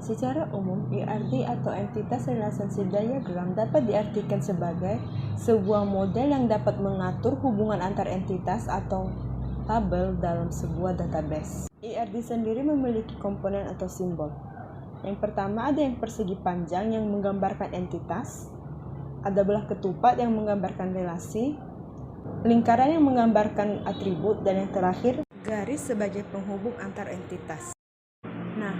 Secara umum, IRD atau entitas relationship diagram dapat diartikan sebagai sebuah model yang dapat mengatur hubungan antar entitas atau tabel dalam sebuah database. IRD sendiri memiliki komponen atau simbol. Yang pertama ada yang persegi panjang yang menggambarkan entitas, ada belah ketupat yang menggambarkan relasi, lingkaran yang menggambarkan atribut, dan yang terakhir garis sebagai penghubung antar entitas. Nah,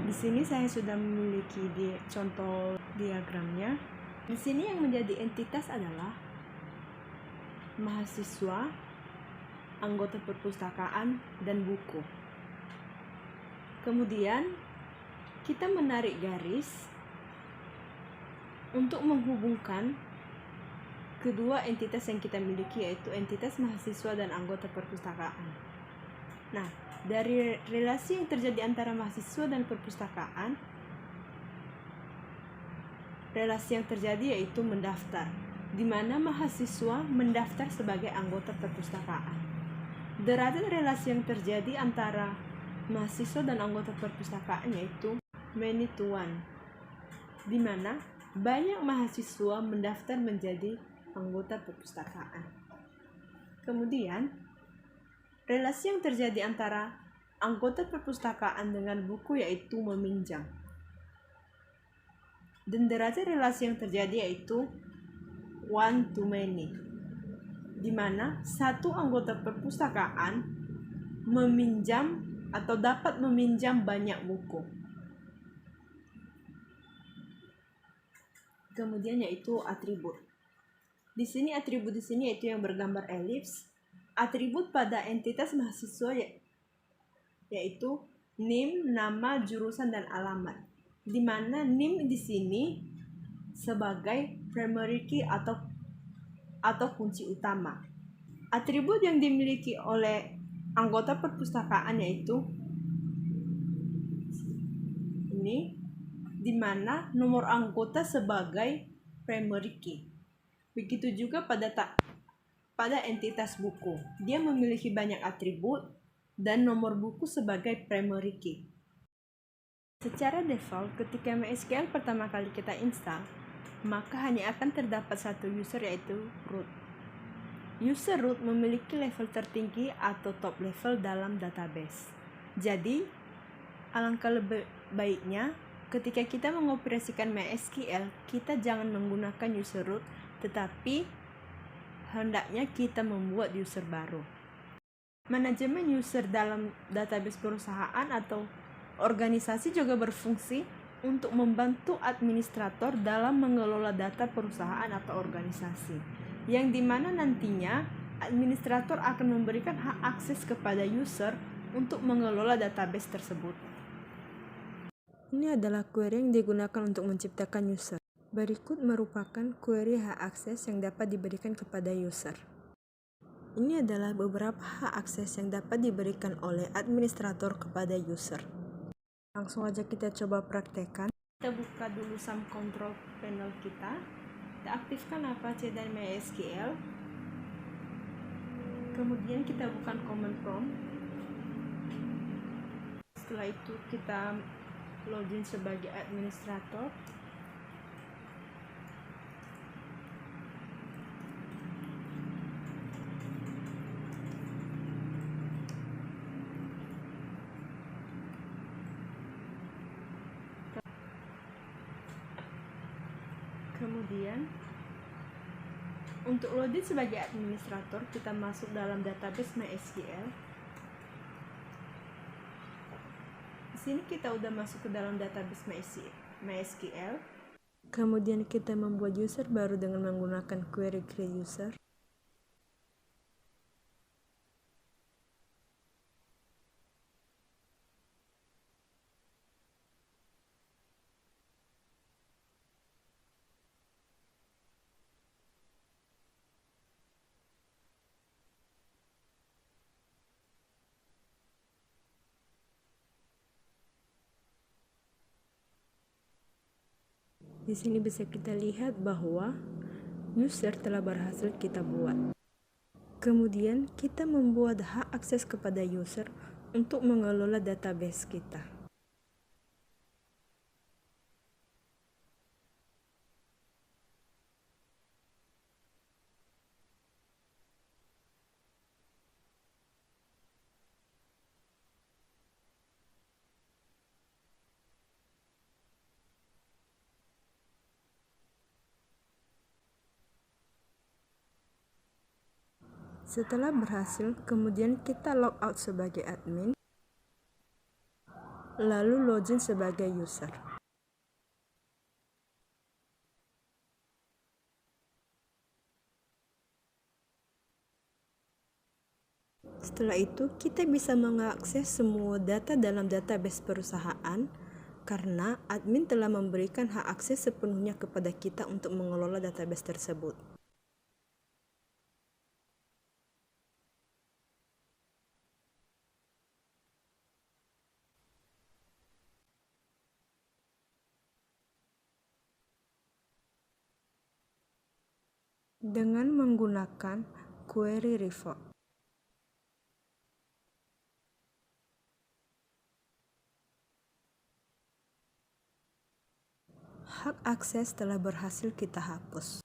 di sini saya sudah memiliki contoh diagramnya. Di sini yang menjadi entitas adalah mahasiswa, anggota perpustakaan, dan buku. Kemudian kita menarik garis untuk menghubungkan kedua entitas yang kita miliki, yaitu entitas mahasiswa dan anggota perpustakaan. Nah, dari relasi yang terjadi antara mahasiswa dan perpustakaan, relasi yang terjadi yaitu mendaftar, di mana mahasiswa mendaftar sebagai anggota perpustakaan. Derajat relasi yang terjadi antara mahasiswa dan anggota perpustakaan yaitu many to one, di mana banyak mahasiswa mendaftar menjadi anggota perpustakaan. Kemudian, relasi yang terjadi antara anggota perpustakaan dengan buku yaitu meminjam. Dan derajat relasi yang terjadi yaitu one to many, di mana satu anggota perpustakaan meminjam atau dapat meminjam banyak buku. Kemudian yaitu atribut. Di sini atribut yaitu yang bergambar elips. Atribut pada entitas mahasiswa yaitu NIM, nama, jurusan, dan alamat. Di mana NIM di sini sebagai primary key atau kunci utama. Atribut yang dimiliki oleh anggota perpustakaan yaitu ini, di mana nomor anggota sebagai primary key. Begitu juga pada entitas buku. Dia memiliki banyak atribut dan nomor buku sebagai primary key. Secara default, ketika MySQL pertama kali kita install, maka hanya akan terdapat satu user yaitu root. User root memiliki level tertinggi atau top level dalam database. Jadi, alangkah lebih baiknya ketika kita mengoperasikan MySQL, kita jangan menggunakan user root, tetapi hendaknya kita membuat user baru. Manajemen user dalam database perusahaan atau organisasi juga berfungsi untuk membantu administrator dalam mengelola data perusahaan atau organisasi, yang dimana nantinya administrator akan memberikan hak akses kepada user untuk mengelola database tersebut. Ini adalah query yang digunakan untuk menciptakan user. Berikut merupakan query hak akses yang dapat diberikan kepada user. Ini adalah beberapa hak akses yang dapat diberikan oleh administrator kepada user. Langsung aja kita coba praktekkan. Kita buka dulu SAM control panel kita. Kita aktifkan Apache dan MySQL. Kemudian kita buka command prompt. Setelah itu kita login sebagai administrator. Kemudian untuk login sebagai administrator, kita masuk dalam database MySQL. Di sini kita udah masuk ke dalam database MySQL. Kemudian kita membuat user baru dengan menggunakan query create user. Di sini bisa kita lihat bahwa user telah berhasil kita buat. Kemudian kita membuat hak akses kepada user untuk mengelola database kita. Setelah berhasil, kemudian kita logout sebagai admin, lalu login sebagai user. Setelah itu, kita bisa mengakses semua data dalam database perusahaan karena admin telah memberikan hak akses sepenuhnya kepada kita untuk mengelola database tersebut. Dengan menggunakan query revoke. Hak akses telah berhasil kita hapus.